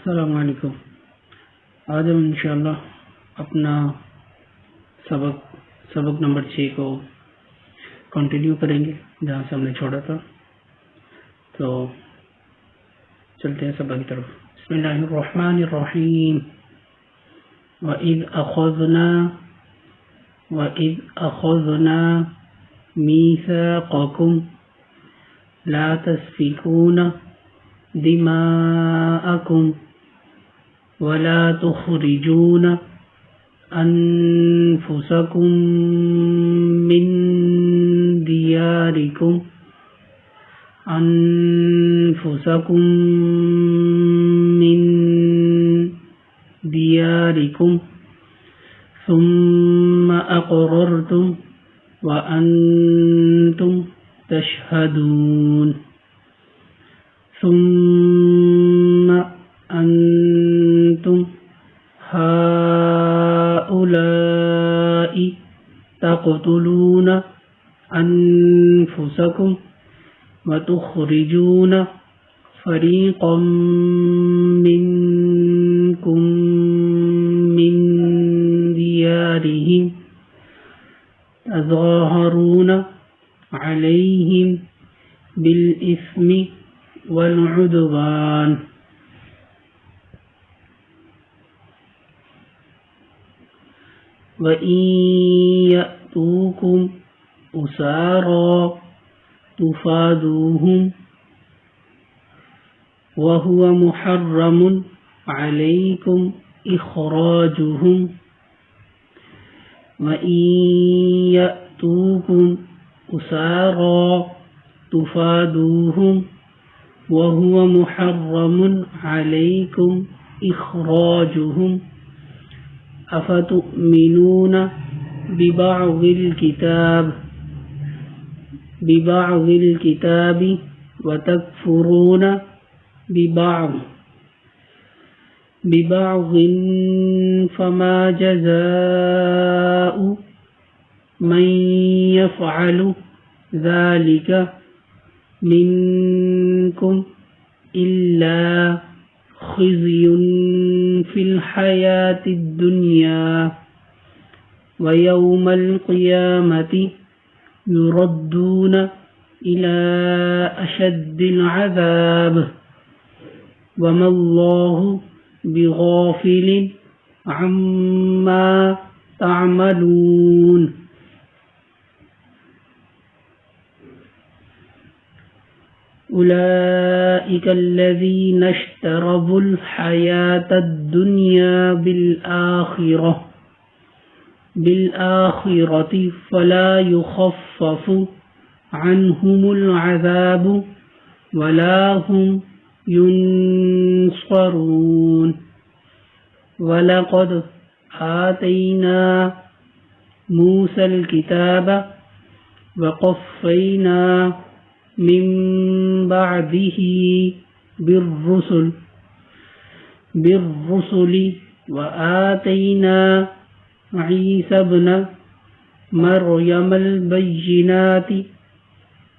السلام علیکم. آج ہم انشاءاللہ اپنا سبق نمبر 6 کو کنٹینیو کریں گے جہاں سے ہم نے چھوڑا تھا. تو چلتے ہیں سبق کی طرف. بسم اللہ الرحمن الرحیم. وَإِذْ أَخَذْنَا مِيثَاقَكُمْ لَا تَسْفِكُونَ دماءكم ولا تخرجون أنفسكم من دياركم ثم أقررتم وأنتم تشهدون ثم أنتم هؤلاء تقتلون أنفسكم وتخرجون فريقا منكم من ديارهم تظاهرون عليهم بالإثم والعدوان وإن يأتوكم أسارى تفادوهم وهو محرم عليكم إخراجهم وإن يأتوكم أسارى تفادوهم وهو محرم عليكم إخراجهم أفتؤمنون ببعض الكتاب وتكفرون ببعض فما جزاء من يفعل ذلك منكم إلا خزي في الحياة الدنيا ويوم القيامة يردون إلى أشد العذاب وما الله بغافل عما تعملون. أولئك الذين اشتروا الحياة الدنيا بالآخرة فلا يخفف عنهم العذاب ولا هم ينصرون. ولقد آتينا موسى الكتاب وقفينا من بعده بالرسل وآتينا عيسى ابن مريم البينات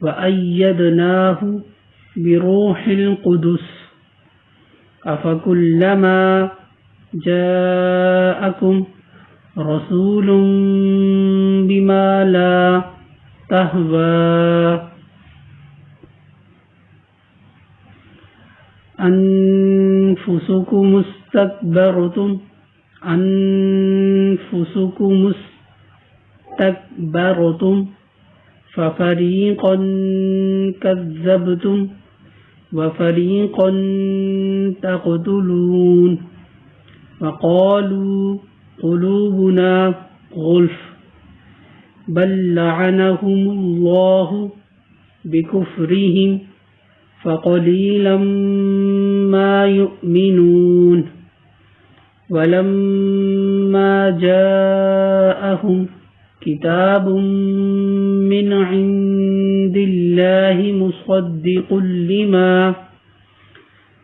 وأيدناه بروح القدس أفكلما جاءكم رسول بما لا تهوى أنفسكم استكبرتم ففريقا كذبتم وفريقا تقتلون وقالوا قلوبنا غلف بل لعنهم الله بكفرهم فقليلا ما يؤمنون. ولما جاءهم كتاب من عند الله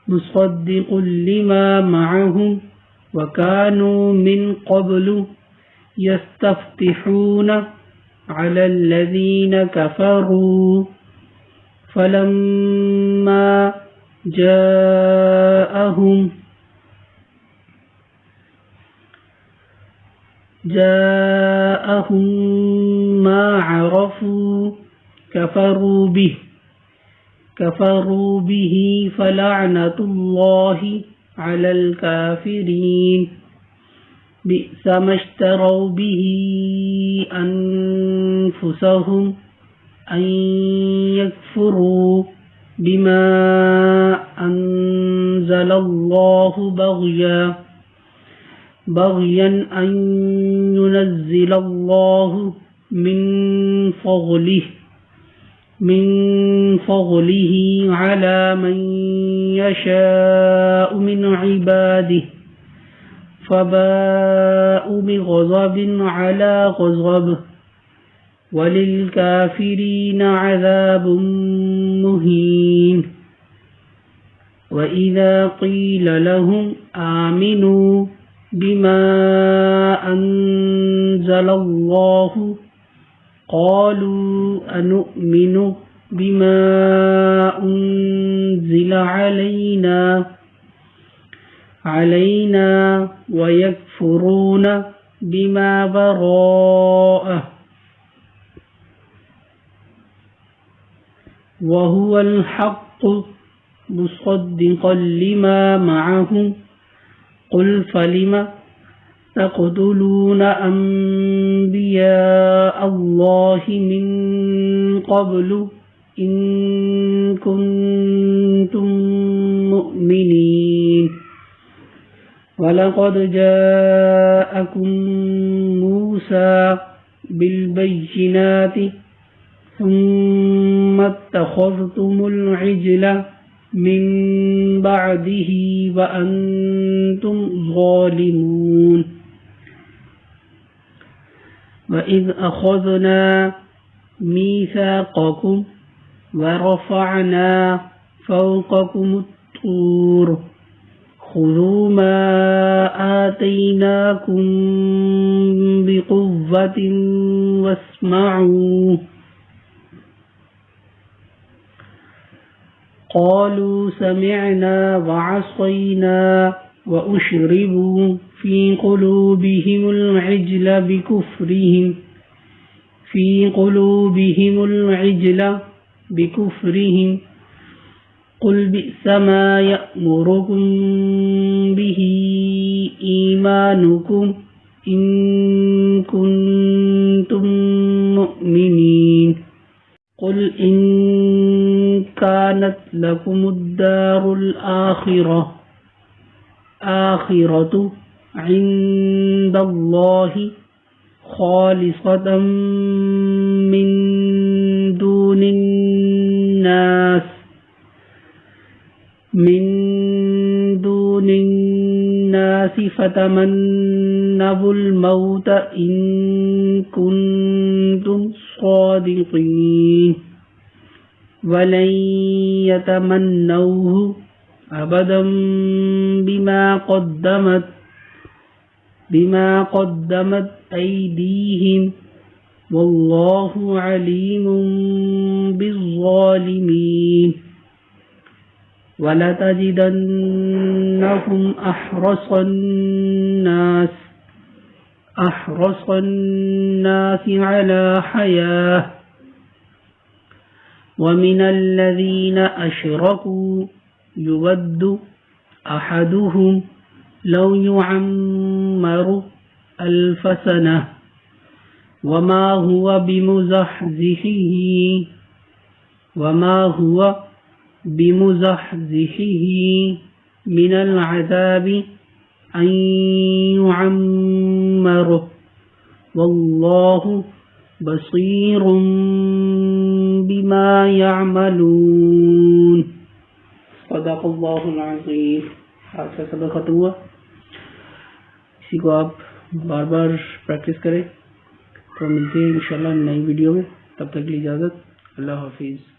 مصدق لما معهم وكانوا من قبل يستفتحون على الذين كفروا فلما جاءهم جاءهم ما عرفوا كفروا به فلعنة الله على الكافرين بئس ما اشتروا به أنفسهم أن يكفروا بما أنزل الله بغيا أن ينزل الله من فضله على من يشاء من عباده فباءوا بغضب على غضب وللكافرين عذاب مهين وإذا قيل لهم آمنوا بما أنزل الله قالوا أنؤمن بما أنزل علينا ويكفرون بما براءه وهو الحق مصدقا لما معهم قل فلم تقتلون أنبياء الله من قبل إن كنتم مؤمنين ولقد جاءكم موسى بالبينات ثم اتخذتم العجل من بعده وأنتم ظالمون وإذ أخذنا ميثاقكم ورفعنا فوقكم الطور خذوا ما آتيناكم بقوة واسمعوا قالوا سمعنا وعصينا وأشربوا في قلوبهم العجل بكفرهم قل بئس ما يأمركم به إيمانكم إن كنتم مؤمنين قل إن كانت لكم الدار الآخرة عند الله خالصة من دون الناس فتمنوا الموت إن كنتم صادقين ولن يتمنوه أبدا بما قدمت أيديهم والله عليم بالظالمين ولتجدنهم أحرص الناس على حياة ومن الذين أشركوا يود أحدهم لو يعمر 1000 سنة وما هو بمزحزحه من العذاب أن يعمره والله بصير بما يعملون صدق اللہ العظیم. آج کا سبق ختم ہوا. اسی کو آپ بار بار پریکٹس کریں. تو ملتے ہیں انشاءاللہ نئی ویڈیو میں. تب تک کے لیے اجازت. اللہ حافظ.